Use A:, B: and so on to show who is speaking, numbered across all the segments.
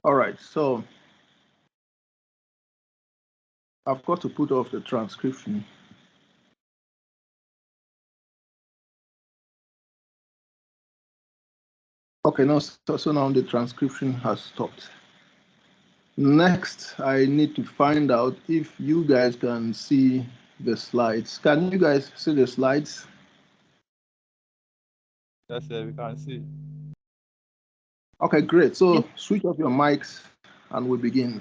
A: All right, so I've got to put off the transcription. Okay, no, so now the transcription has stopped. Next, I need to find out if you guys can see the slides. Can you guys see the slides?
B: Yes, sir, we can see.
A: Okay, great. So switch off your mics and we begin.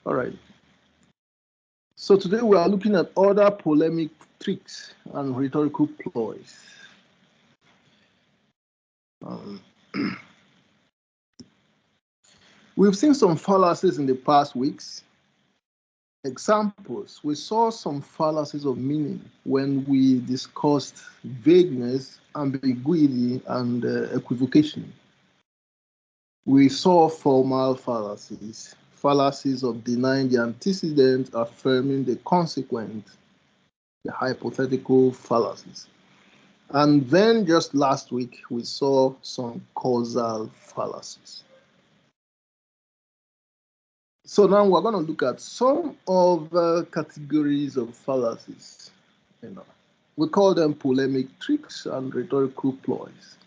A: All right. So today we are looking at other polemic tricks and rhetorical ploys. We've seen some fallacies in the past weeks. Examples, we saw some fallacies of meaning when we discussed vagueness, ambiguity, and equivocation. We saw formal fallacies, fallacies of denying the antecedent, affirming the consequent, the hypothetical fallacies. And then just last week, we saw some causal fallacies. So now we're going to look at some of the categories of fallacies. We call them polemic tricks and rhetorical ploys.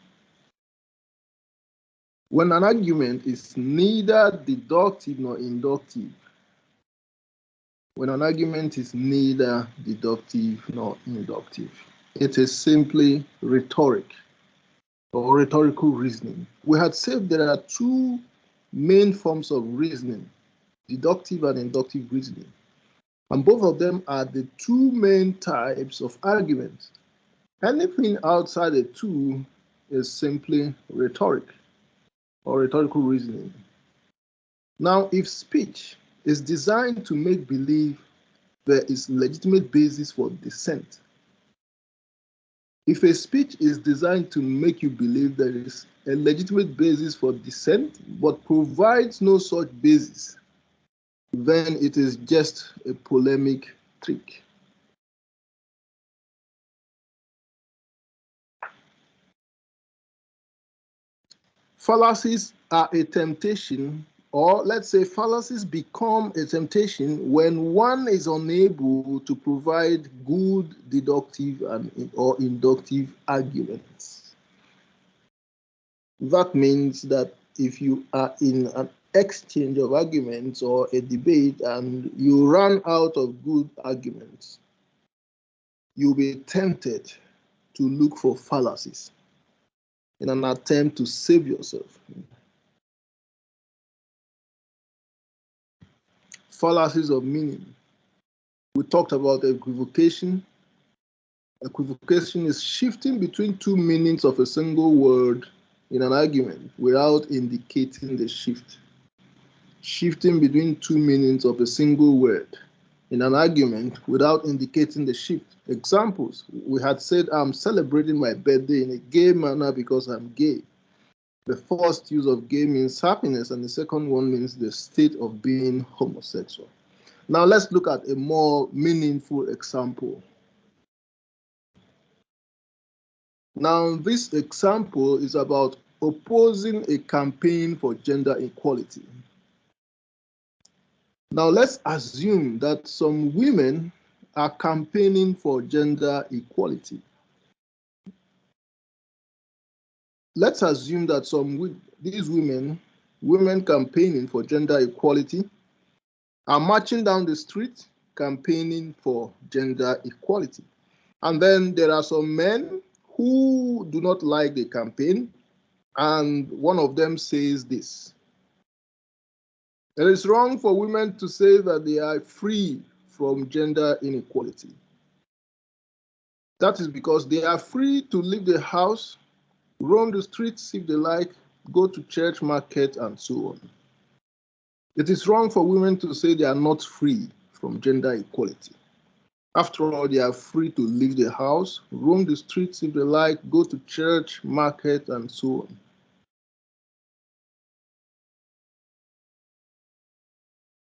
A: When an argument is neither deductive nor inductive, when an argument is neither deductive nor inductive, it is simply rhetoric or rhetorical reasoning. We had said there are two main forms of reasoning, deductive and inductive reasoning. And both of them are the two main types of arguments. Anything outside the two is simply rhetoric or rhetorical reasoning. Now, if speech is designed to make believe there is legitimate basis for dissent, if a speech is designed to make you believe there is a legitimate basis for dissent but provides no such basis, then it is just a polemic trick. Fallacies are a temptation, or let's say fallacies become a temptation when one is unable to provide good deductive or inductive arguments. That means that if you are in an exchange of arguments or a debate and you run out of good arguments, you'll be tempted to look for fallacies in an attempt to save yourself. Fallacies of meaning. We talked about equivocation. Equivocation is shifting between two meanings of a single word in an argument without indicating the shift. Shifting between two meanings of a single word in an argument without indicating the shift. Examples, we had said I'm celebrating my birthday in a gay manner because I'm gay. The first use of gay means happiness, and the second one means the state of being homosexual. Now let's look at a more meaningful example. Now this example is about opposing a campaign for gender equality. Now let's assume that some women are campaigning for gender equality. Let's assume that these women campaigning for gender equality, are marching down the street campaigning for gender equality. And then there are some men who do not like the campaign, and one of them says this: it is wrong for women to say that they are free from gender inequality. That is because they are free to leave the house, roam the streets if they like, go to church, market, and so on. It is wrong for women to say they are not free from gender equality. After all, they are free to leave the house, roam the streets if they like, go to church, market, and so on.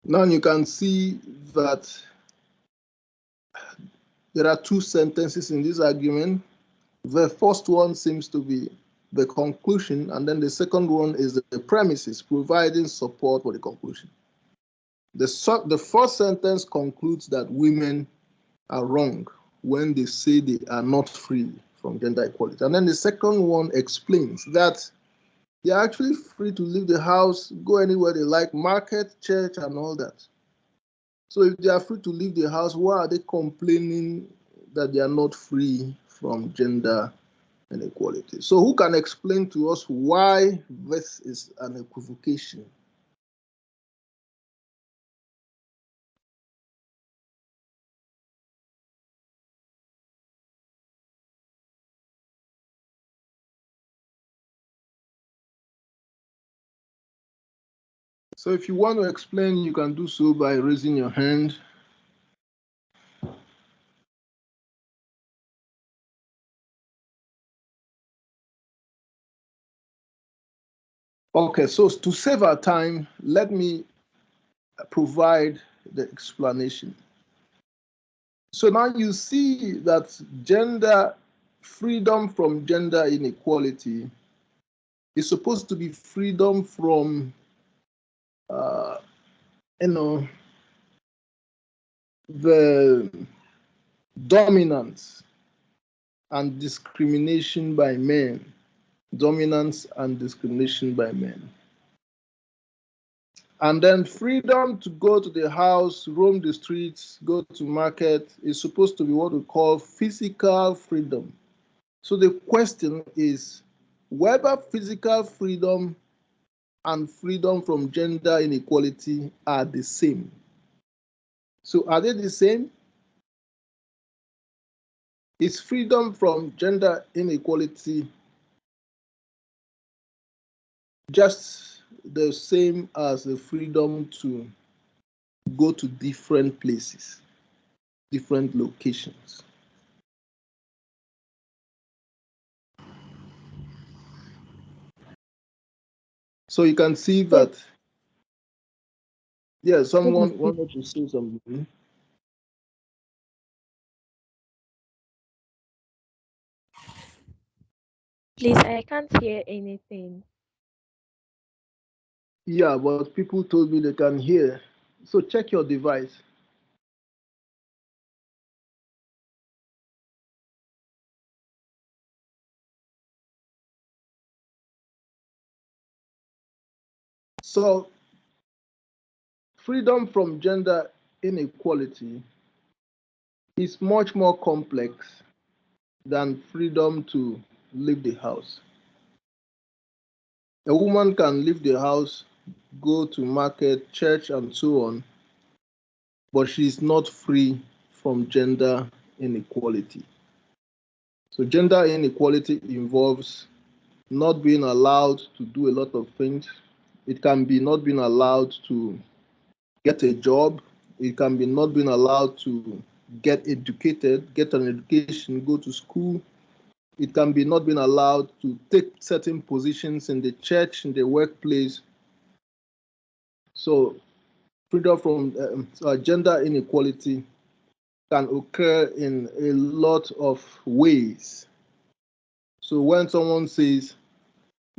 A: Now you can see that there are two sentences in this argument. The first one seems to be the conclusion, and then the second one is the premises, providing support for the conclusion. The first sentence concludes that women are wrong when they say they are not free from gender equality. And then the second one explains that they are actually free to leave the house, go anywhere they like, market, church, and all that. So if they are free to leave the house, why are they complaining that they are not free from gender inequality? So who can explain to us why this is an equivocation? So if you want to explain, you can do so by raising your hand. Okay, so to save our time, let me provide the explanation. So now you see that gender freedom from gender inequality is supposed to be freedom from, the dominance and discrimination by men. Dominance and discrimination by men. And then freedom to go to the house, roam the streets, go to market is supposed to be what we call physical freedom. So the question is whether physical freedom and freedom from gender inequality are the same. So are they the same? Is freedom from gender inequality just the same as the freedom to go to different places, different locations? So you can see that, yeah, someone wanted to say something.
B: Please, I can't hear anything.
A: Yeah, but people told me they can hear. So check your device. So freedom from gender inequality is much more complex than freedom to leave the house. A woman can leave the house, go to market, church, and so on, but she is not free from gender inequality. So gender inequality involves not being allowed to do a lot of things. It can be not being allowed to get a job. It can be not being allowed to get educated, get an education, go to school. It can be not being allowed to take certain positions in the church, in the workplace. So freedom from gender inequality can occur in a lot of ways. So when someone says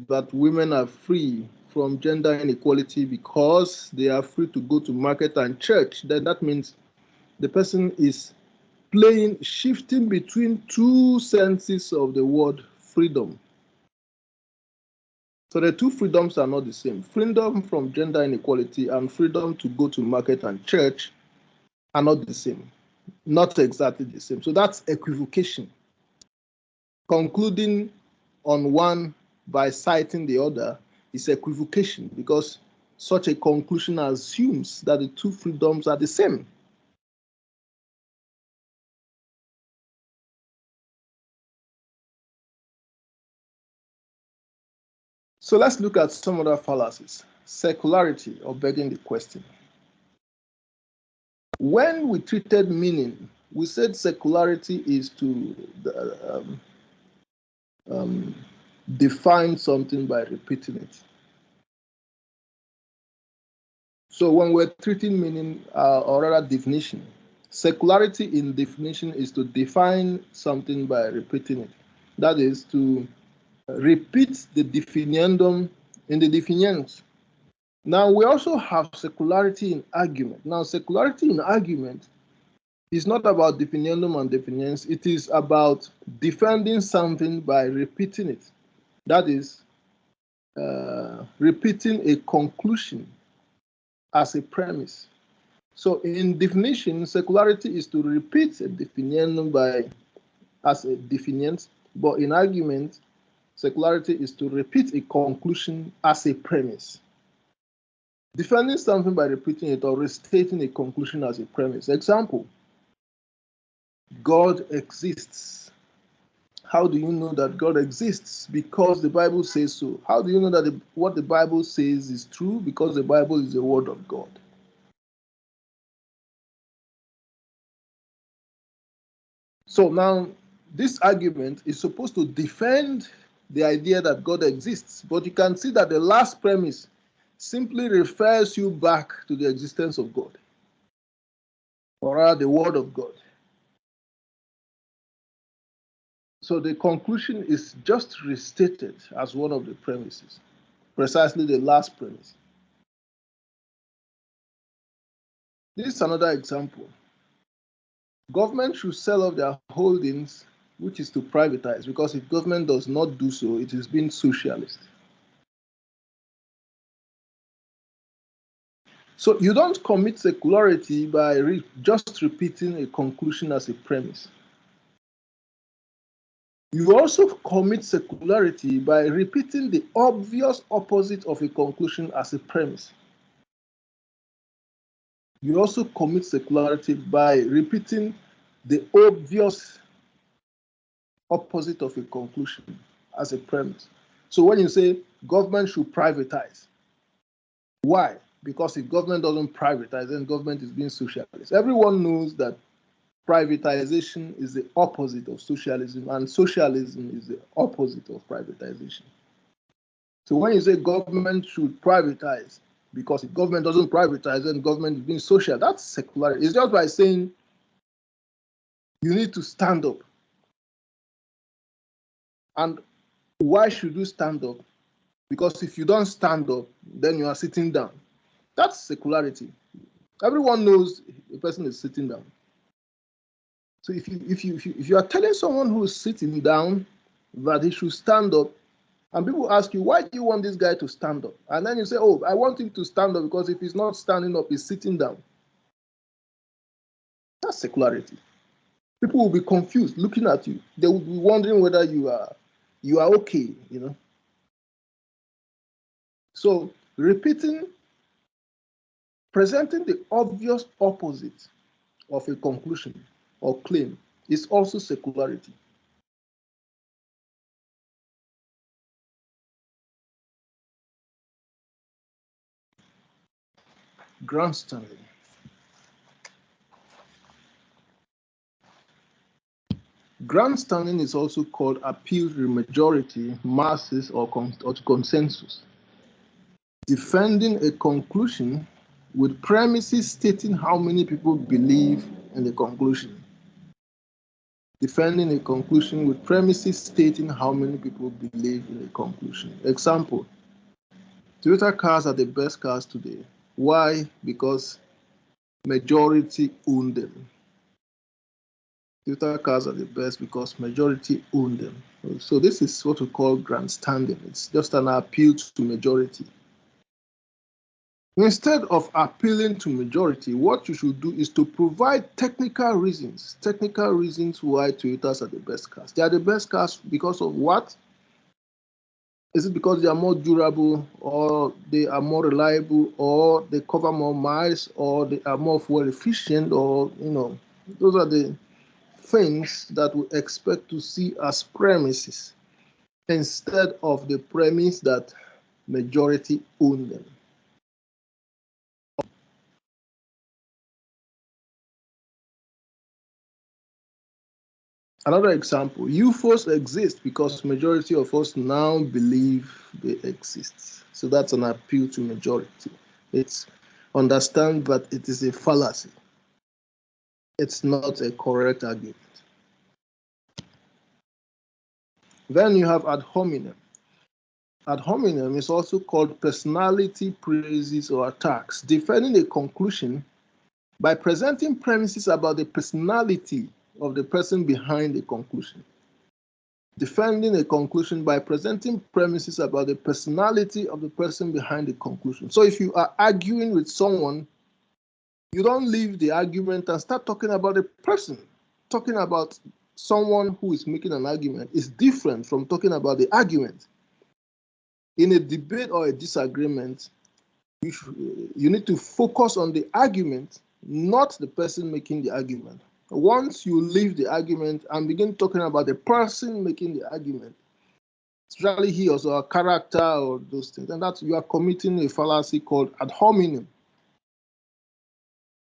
A: that women are free from gender inequality because they are free to go to market and church, then that means the person is shifting between two senses of the word freedom. So the two freedoms are not the same. Freedom from gender inequality and freedom to go to market and church are not the same. Not exactly the same. So that's equivocation. Concluding on one by citing the other is equivocation because such a conclusion assumes that the two freedoms are the same. So let's look at some other fallacies. Secularity, or begging the question. When we treated meaning, we said secularity is to define something by repeating it. So when we're treating meaning, or rather definition, secularity in definition is to define something by repeating it. That is to repeat the definiendum in the definiens. Now, we also have secularity in argument. Now, secularity in argument is not about definiendum and definiens. It is about defending something by repeating it. That is, repeating a conclusion as a premise. So, in definition, secularity is to repeat a definiendum as a definiens, but in argument, secularity is to repeat a conclusion as a premise. Defending something by repeating it or restating a conclusion as a premise. Example, God exists. How do you know that God exists? Because the Bible says so. How do you know that what the Bible says is true? Because the Bible is the word of God. So now, this argument is supposed to defend the idea that God exists, but you can see that the last premise simply refers you back to the existence of God, or rather the word of God. So the conclusion is just restated as one of the premises, precisely the last premise. This is another example. Government should sell off their holdings, which is to privatize, because if government does not do so, it is being socialist. So you don't commit secularity by just repeating a conclusion as a premise. You also commit secularity by repeating the obvious opposite of a conclusion as a premise. You also commit secularity by repeating the obvious opposite of a conclusion as a premise. So when you say government should privatize, why? Because if government doesn't privatize, then government is being socialist. Everyone knows that privatization is the opposite of socialism, and socialism is the opposite of privatization. So when you say government should privatize, because if government doesn't privatize, then government is being social, that's secular. It's just by saying you need to stand up. And why should you stand up? Because if you don't stand up, then you are sitting down. That's secularity. Everyone knows a person is sitting down. So if you are telling someone who is sitting down that he should stand up, and people ask you, why do you want this guy to stand up? And then you say, oh, I want him to stand up because if he's not standing up, he's sitting down. That's secularity. People will be confused looking at you. They will be wondering whether you are okay, you know. So presenting the obvious opposite of a conclusion or claim is also secularity. Grandstanding. Grandstanding is also called appeal to the majority, masses, or to consensus. Defending a conclusion with premises stating how many people believe in the conclusion. Defending a conclusion with premises stating how many people believe in the conclusion. Example, Toyota cars are the best cars today. Why? Because majority own them. Toyota cars are the best because majority own them. So this is what we call grandstanding. It's just an appeal to majority. Instead of appealing to majority, what you should do is to provide technical reasons why Toyotas are the best cars. They are the best cars because of what? Is it because they are more durable, or they are more reliable, or they cover more miles, or they are more fuel efficient, or, you know, those are the things that we expect to see as premises instead of the premise that majority own them. Another example, UFOs exist because majority of us now believe they exist. So that's an appeal to majority. It's understand that it is a fallacy. It's not a correct argument. Then you have ad hominem. Ad hominem is also called personality praises or attacks, defending a conclusion by presenting premises about the personality of the person behind the conclusion. Defending a conclusion by presenting premises about the personality of the person behind the conclusion. So if you are arguing with someone, you don't leave the argument and start talking about the person. Talking about someone who is making an argument is different from talking about the argument. In a debate or a disagreement, you need to focus on the argument, not the person making the argument. Once you leave the argument and begin talking about the person making the argument, especially he or her character or those things, and that you are committing a fallacy called ad hominem.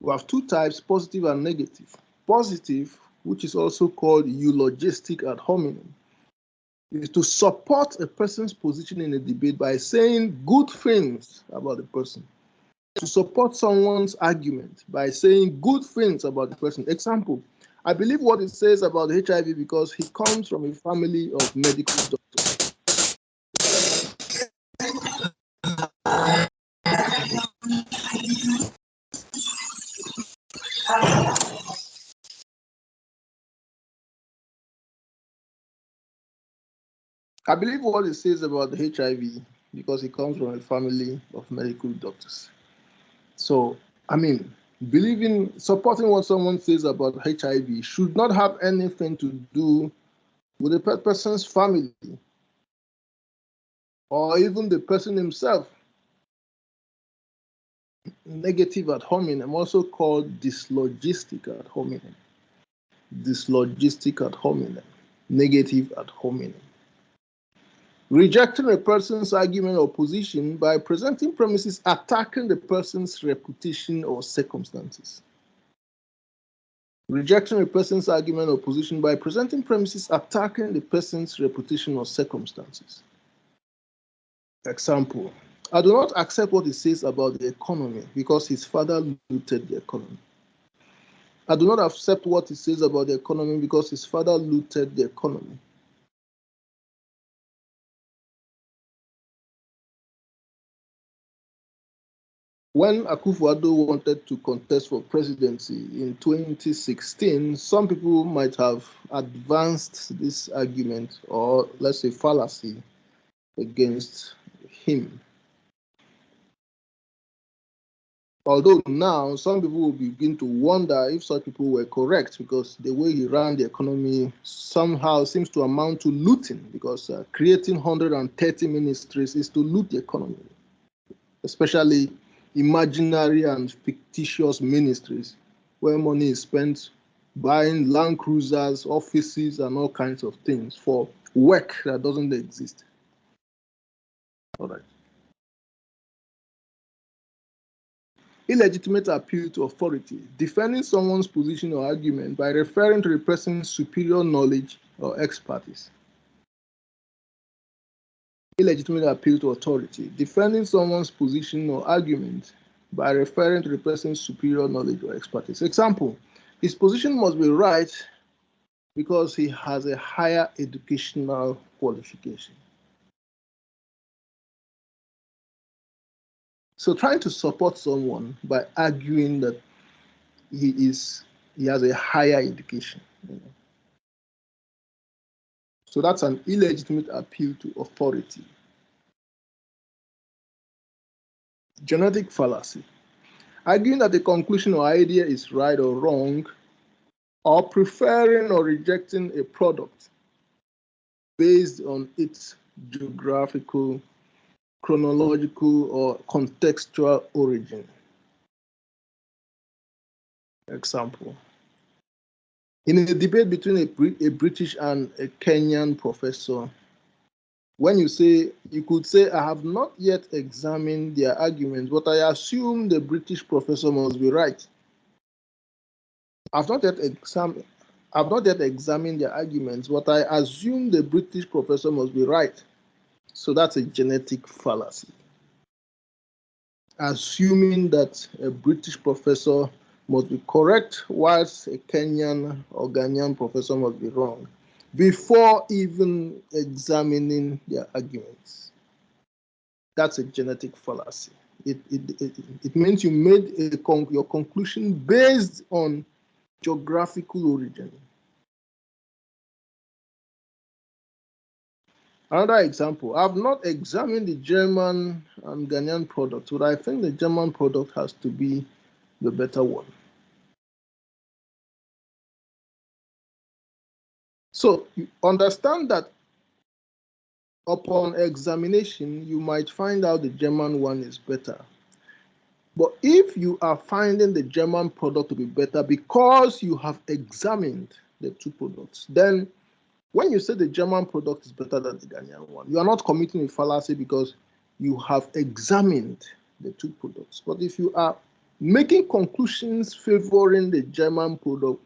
A: We have two types, positive and negative. Positive, which is also called eulogistic ad hominem, is to support a person's position in a debate by saying good things about the person. To support someone's argument by saying good things about the person. Example, I believe what it says about HIV because he comes from a family of medical doctors. I believe what it says about the HIV because he comes from a family of medical doctors. So, I mean, supporting what someone says about HIV should not have anything to do with the person's family or even the person himself. Negative ad hominem, also called dyslogistic ad hominem. Dyslogistic ad hominem, negative ad hominem. Rejecting a person's argument or position by presenting premises attacking the person's reputation or circumstances. Rejecting a person's argument or position by presenting premises attacking the person's reputation or circumstances. Example, I do not accept what he says about the economy because his father looted the economy. I do not accept what he says about the economy because his father looted the economy. When Akufo-Addo wanted to contest for presidency in 2016, some people might have advanced this argument or, let's say, fallacy against him. Although now some people will begin to wonder if such people were correct because the way he ran the economy somehow seems to amount to looting because creating 130 ministries is to loot the economy, especially imaginary and fictitious ministries where money is spent buying Land Cruisers, offices, and all kinds of things for work that doesn't exist. All right. Illegitimate appeal to authority, defending someone's position or argument by referring to the person's superior knowledge or expertise. Illegitimate appeal to authority, defending someone's position or argument by referring to the person's superior knowledge or expertise. Example, his position must be right because he has a higher educational qualification. So trying to support someone by arguing that he has a higher education. So that's an illegitimate appeal to authority. Genetic fallacy, arguing that the conclusion or idea is right or wrong, or preferring or rejecting a product based on its geographical, chronological, or contextual origin. Example, in a debate between a British and a Kenyan professor, when you could say, I have not yet examined their arguments, but I assume the British professor must be right. I've not yet examined their arguments, but I assume the British professor must be right. So that's a genetic fallacy. Assuming that a British professor must be correct, whilst a Kenyan or Ghanaian professor must be wrong. before even examining their arguments. That's a genetic fallacy. It means you made your conclusion based on geographical origin. Another example, I've not examined the German and Ghanaian product, but I think the German product has to be the better one. So you understand that upon examination, you might find out the German one is better. But if you are finding the German product to be better because you have examined the two products, then when you say the German product is better than the Ghanaian one, you are not committing a fallacy because you have examined the two products. But if you are making conclusions favoring the German product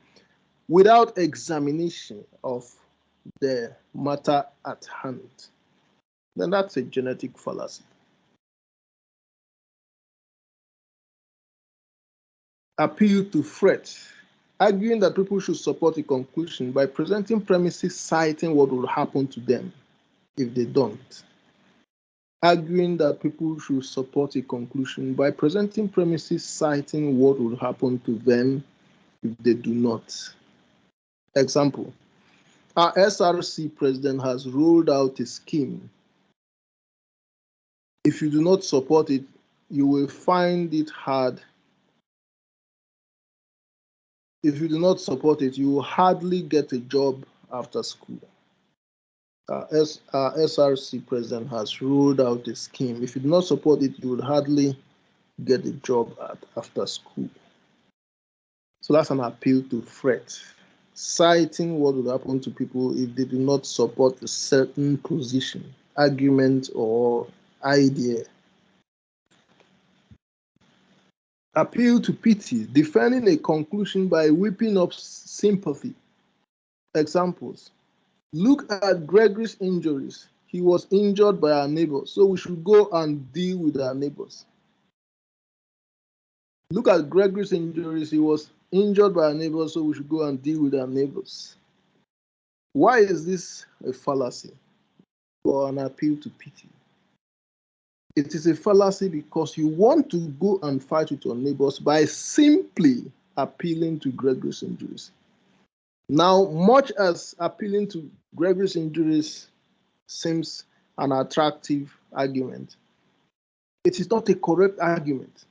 A: without examination of the matter at hand, then that's a genetic fallacy. Appeal to threat, arguing that people should support a conclusion by presenting premises citing what will happen to them if they don't. Arguing that people should support a conclusion by presenting premises citing what will happen to them if they do not. Example, our SRC president has rolled out a scheme. If you do not support it, you will find it hard. If you do not support it, you will hardly get a job after school. Our SRC president has rolled out a scheme. If you do not support it, you will hardly get a job after school. So that's an appeal to threat, citing what will happen to people if they do not support a certain position, argument, or idea. Appeal to pity, defending a conclusion by whipping up sympathy. Examples, look at Gregory's injuries. He was injured by our neighbors, so we should go and deal with our neighbors. Look at Gregory's injuries. He was injured by our neighbors, so we should go and deal with our neighbors. Why is this a fallacy or an appeal to pity? It is a fallacy because you want to go and fight with your neighbors by simply appealing to Gregory's injuries. Now, much as appealing to Gregory's injuries seems an attractive argument, it is not a correct argument.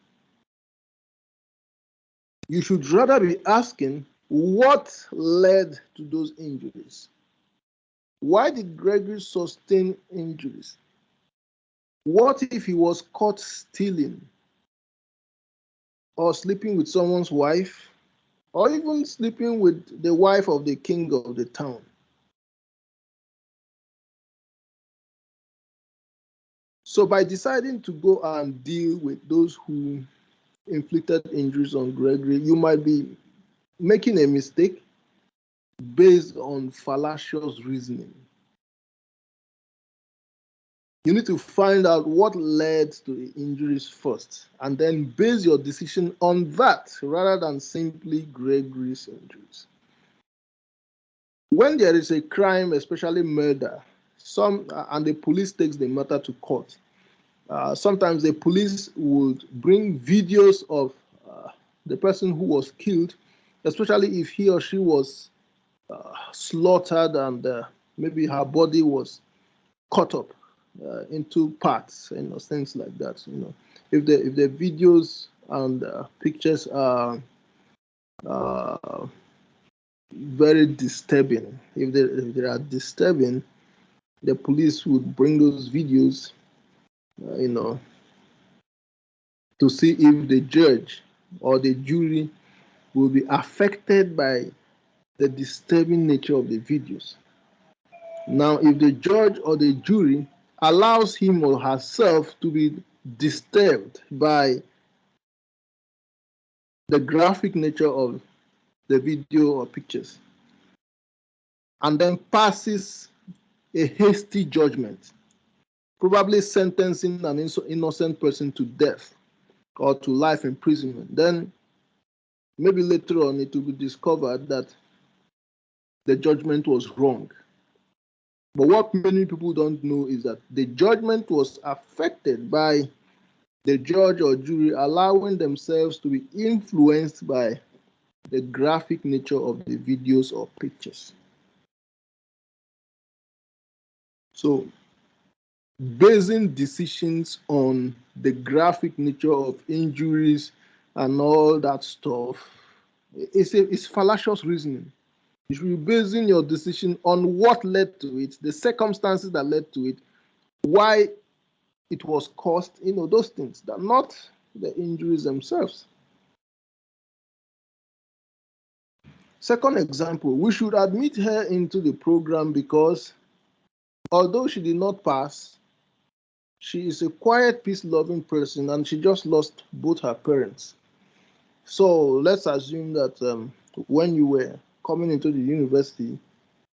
A: You should rather be asking what led to those injuries. Why did Gregory sustain injuries? What if he was caught stealing or sleeping with someone's wife or even sleeping with the wife of the king of the town? So by deciding to go and deal with those who inflicted injuries on Gregory, you might be making a mistake based on fallacious reasoning. You need to find out what led to the injuries first, and then base your decision on that rather than simply Gregory's injuries. When there is a crime, especially murder, and the police takes the matter to court, sometimes the police would bring videos of the person who was killed, especially if he or she was slaughtered and maybe her body was cut up into parts, things like that. If the videos and pictures are very disturbing, if they are disturbing, the police would bring those videos, to see if the judge or the jury will be affected by the disturbing nature of the videos. Now, if the judge or the jury allows him or herself to be disturbed by the graphic nature of the video or pictures, and then passes a hasty judgment, probably sentencing an innocent person to death or to life imprisonment, then maybe later on it will be discovered that the judgment was wrong But what many people don't know is that the judgment was affected by the judge or jury allowing themselves to be influenced by the graphic nature of the videos or pictures. So, basing decisions on the graphic nature of injuries and all that stuff, it's fallacious reasoning. You should be basing your decision on what led to it, the circumstances that led to it, why it was caused, those things, that not the injuries themselves. Second example, we should admit her into the program because although she did not pass, she is a quiet, peace-loving person and she just lost both her parents. So let's assume that when you were coming into the university,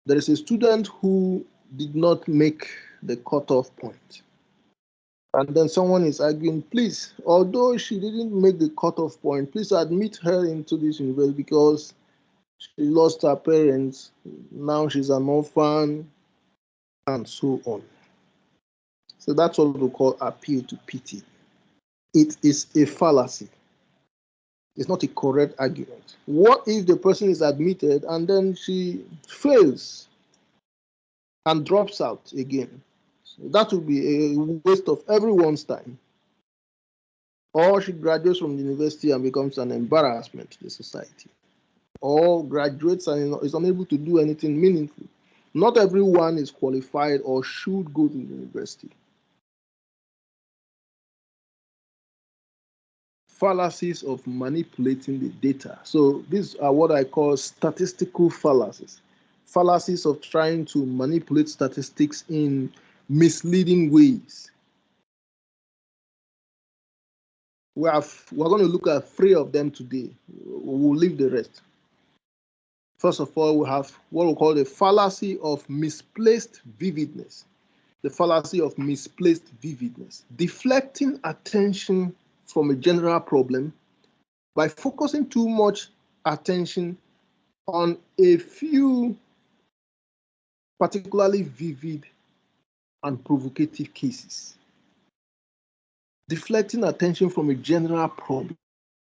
A: there is a student who did not make the cutoff point. And then someone is arguing, please, although she didn't make the cutoff point, please admit her into this university because she lost her parents. Now she's an orphan, and so on. So that's what we call appeal to pity. It is a fallacy. It's not a correct argument. What if the person is admitted and then she fails and drops out again? So that would be a waste of everyone's time. Or she graduates from the university and becomes an embarrassment to the society. Or graduates and is unable to do anything meaningful. Not everyone is qualified or should go to the university. Fallacies of manipulating the data. So these are what I call statistical fallacies. Fallacies of trying to manipulate statistics in misleading ways. We're going to look at 3 of them today. We'll leave the rest. First of all, we have what we call the fallacy of misplaced vividness. The fallacy of misplaced vividness. Deflecting attention from a general problem by focusing too much attention on a few particularly vivid and provocative cases. Deflecting attention from a general problem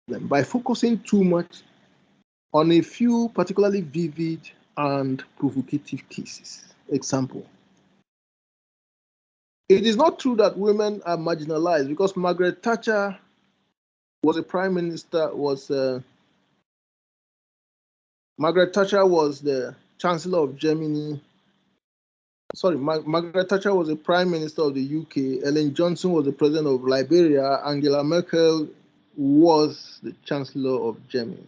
A: by focusing too much on a few particularly vivid and provocative cases. Example. It is not true that women are marginalized because Margaret Thatcher was a prime minister, Margaret Thatcher was the Chancellor of Germany. Sorry, Margaret Thatcher was the Prime Minister of the UK. Ellen Johnson was the President of Liberia. Angela Merkel was the Chancellor of Germany.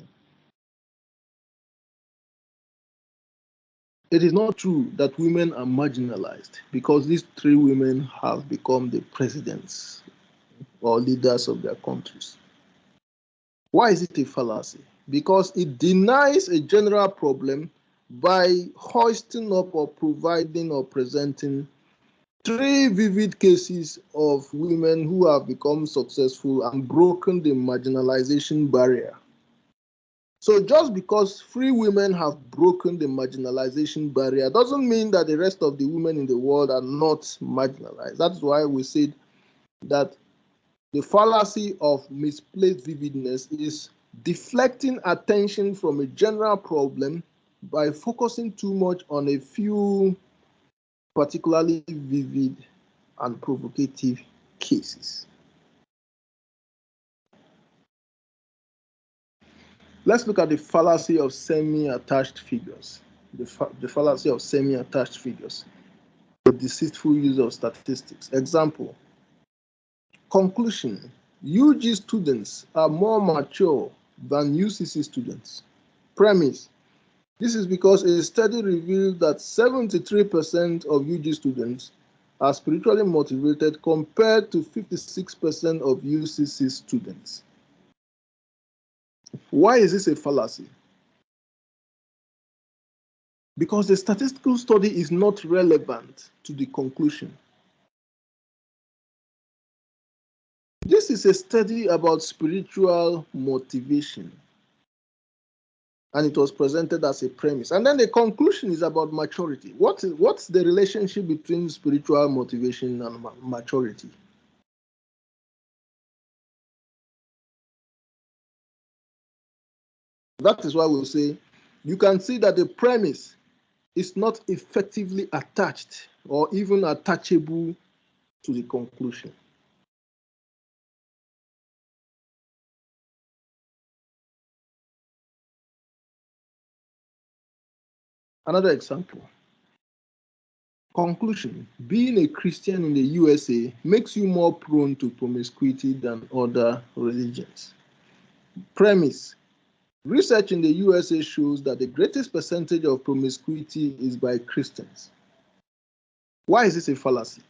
A: It is not true that women are marginalized because these 3 women have become the presidents or leaders of their countries. Why is it a fallacy? Because it denies a general problem by hoisting up or providing or presenting 3 vivid cases of women who have become successful and broken the marginalization barrier. So just because 3 women have broken the marginalization barrier doesn't mean that the rest of the women in the world are not marginalized. That's why we said that the fallacy of misplaced vividness is deflecting attention from a general problem by focusing too much on a few particularly vivid and provocative cases. Let's look at the fallacy of semi-attached figures. The fallacy of semi-attached figures. The deceitful use of statistics. Example. Conclusion. UG students are more mature than UCC students. Premise. This is because a study revealed that 73% of UG students are spiritually motivated compared to 56% of UCC students. Why is this a fallacy? Because the statistical study is not relevant to the conclusion. This is a study about spiritual motivation. and it was presented as a premise. And then the conclusion is about maturity. What's the relationship between spiritual motivation and maturity? That is why we'll say you can see that the premise is not effectively attached or even attachable to the conclusion. Another example. Conclusion. Being a Christian in the USA makes you more prone to promiscuity than other religions. Premise. Research in the USA shows that the greatest percentage of promiscuity is by Christians. Why is this a fallacy?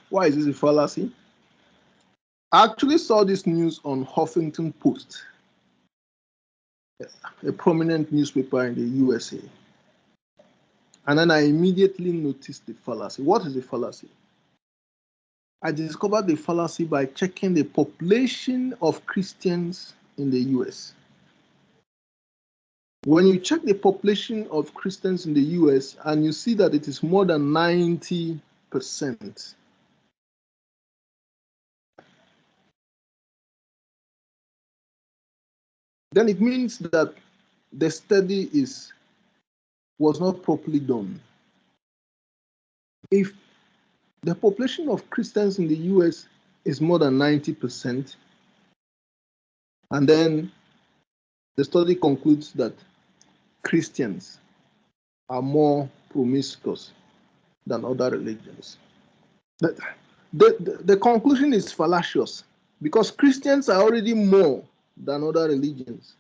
A: Why is this a fallacy? I actually saw this news on Huffington Post, a prominent newspaper in the USA. And then I immediately noticed the fallacy. What is the fallacy? I discovered the fallacy by checking the population of Christians in the US. When you check the population of Christians in the US and you see that it is more than 90%, then it means that the study was not properly done. If the population of Christians in the US is more than 90%, and then the study concludes that Christians are more promiscuous than other religions. The conclusion is fallacious because Christians are already more than other religions.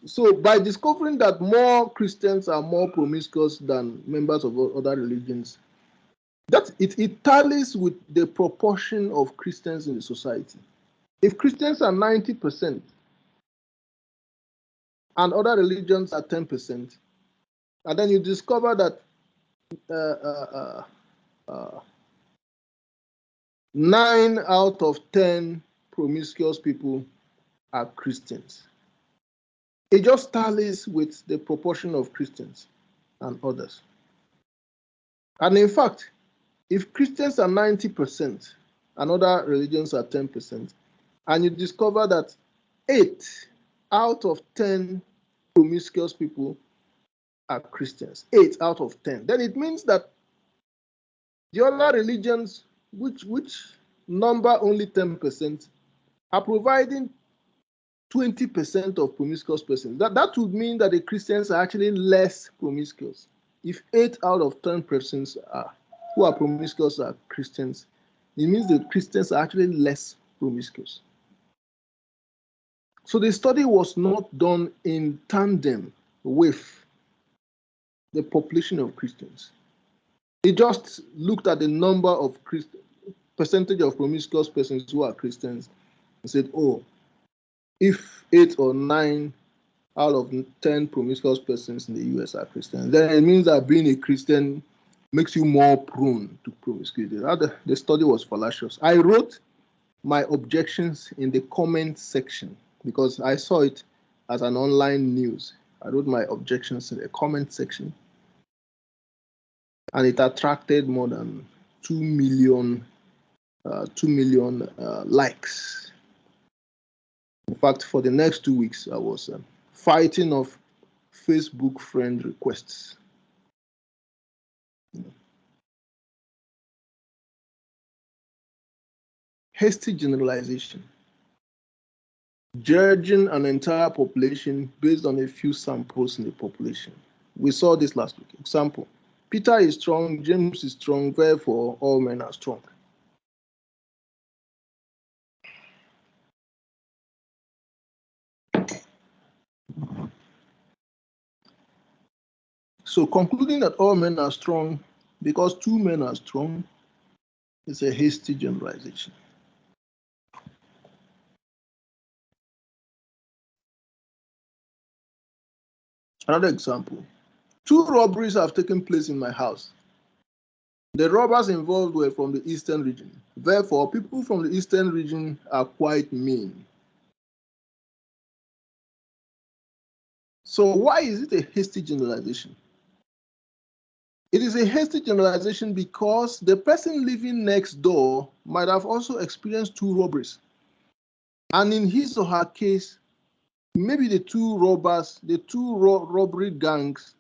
A: So by discovering that more Christians are more promiscuous than members of other religions, that it tallies with the proportion of Christians in the society. If Christians are 90% and other religions are 10%, and then you discover that 9 out of 10 promiscuous people are Christians. It just tallies with the proportion of Christians and others. And in fact, if Christians are 90% and other religions are 10%, and you discover that 8 out of 10 promiscuous people are Christians, 8 out of 10, then it means that the other religions, which number only 10%, are providing 20% of promiscuous persons. That would mean that the Christians are actually less promiscuous. If 8 out of 10 persons who are promiscuous are Christians, it means that Christians are actually less promiscuous. So the study was not done in tandem with the population of Christians. It just looked at the number of percentage of promiscuous persons who are Christians and said, oh, if 8 or 9 out of 10 promiscuous persons in the US are Christians, then it means that being a Christian makes you more prone to promiscuity. The study was fallacious. I wrote my objections in the comment section because I saw it as an online news. I wrote my objections in the comment section, and it attracted more than 2 million likes. In fact, for the next 2 weeks, I was fighting off Facebook friend requests. Hasty generalization. Judging an entire population based on a few samples in the population. We saw this last week. Example, Peter is strong, James is strong, therefore all men are strong. So concluding that all men are strong because 2 men are strong is a hasty generalization. Another example, 2 robberies have taken place in my house. The robbers involved were from the eastern region. Therefore, people from the eastern region are quite mean. So why is it a hasty generalization? It is a hasty generalization because the person living next door might have also experienced two robberies. And in his or her case, maybe the two robbery gangs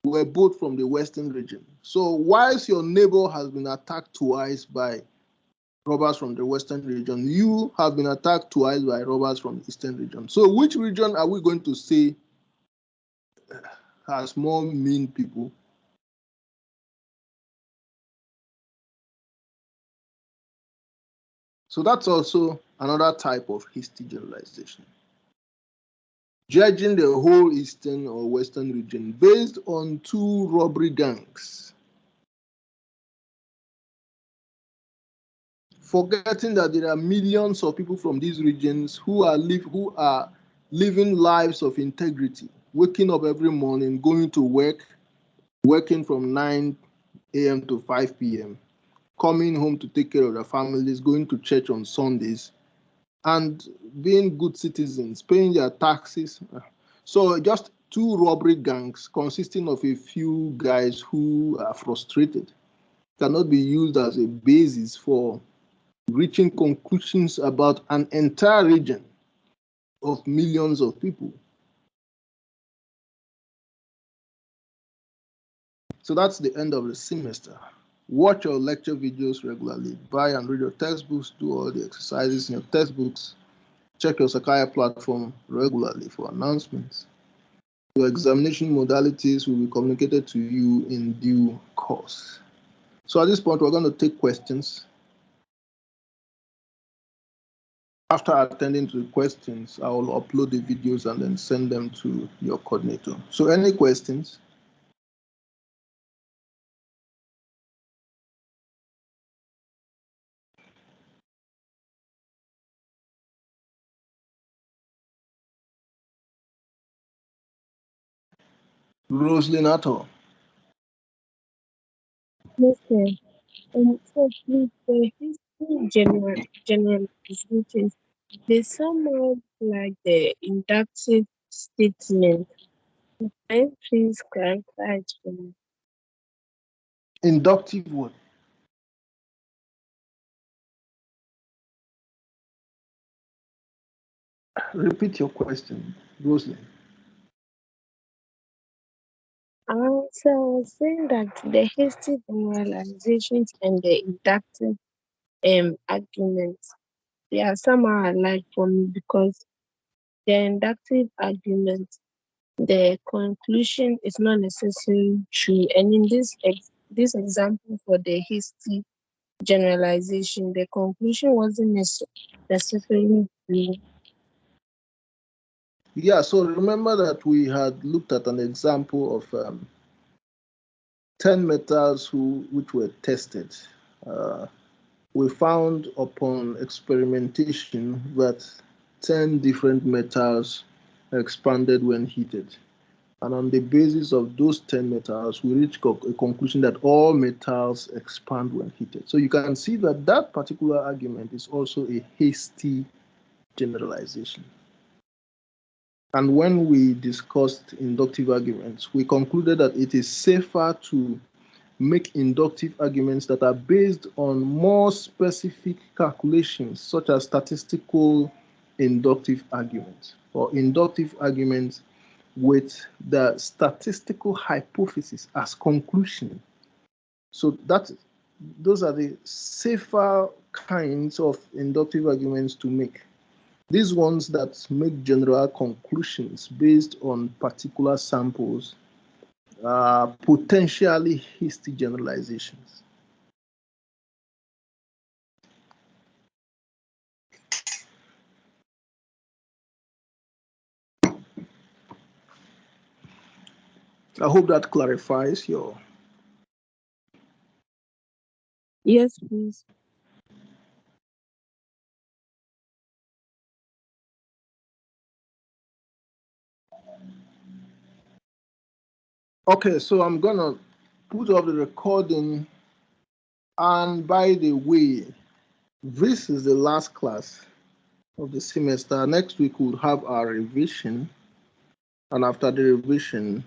A: were both from the western region. So whilst your neighbor has been attacked twice by robbers from the western region, you have been attacked twice by robbers from the eastern region. So which region are we going to say has more mean people? So that's also another type of hasty generalization. Judging the whole eastern or western region based on two robbery gangs, forgetting that there are millions of people from these regions who are living lives of integrity, waking up every morning, going to work, working from 9 a.m. to 5 p.m., coming home to take care of their families, going to church on Sundays, and being good citizens, paying their taxes. So just two robbery gangs consisting of a few guys who are frustrated cannot be used as a basis for reaching conclusions about an entire region of millions of people. So that's the end of the semester. Watch your lecture videos regularly. Buy and read your textbooks. Do all the exercises in your textbooks. Check your Sakai platform regularly for announcements. Your examination modalities will be communicated to you in due course. So at this point, we're going to take questions. After attending to the questions, I will upload the videos and then send them to your coordinator. So any questions? Roslyn at all?
B: Yes, sir. So please, history generalizations, they sound like the inductive statement. Can you please clarify it for me?
A: Inductive what? Repeat your question, Roslyn.
B: So I was saying that the hasty generalizations and the inductive arguments, they are somehow alike for me because the inductive argument, the conclusion is not necessarily true. And in this example for the hasty generalization, the conclusion wasn't necessarily true.
A: Yeah, so remember that we had looked at an example of 10 metals which were tested. Uh, we found upon experimentation that 10 different metals expanded when heated. And on the basis of those 10 metals, we reached a conclusion that all metals expand when heated. So you can see that that particular argument is also a hasty generalization. And when we discussed inductive arguments, we concluded that it is safer to make inductive arguments that are based on more specific calculations, such as statistical inductive arguments or inductive arguments with the statistical hypothesis as conclusion. So those are the safer kinds of inductive arguments to make. These ones that make general conclusions based on particular samples are potentially hasty generalizations. I hope that clarifies your.
B: Yes, please.
A: Okay, so I'm gonna put up the recording And by the way, this is the last class of the semester. Next week we'll have our revision, and after the revision,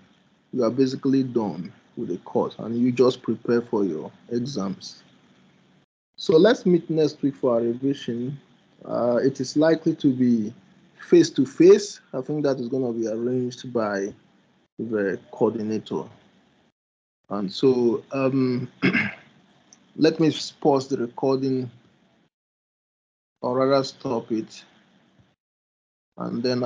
A: you are basically done with the course and you just prepare for your exams. So let's meet next week for our revision. It is likely to be face to face. I think that is going to be arranged by the coordinator. And so let me pause the recording, or rather stop it, and then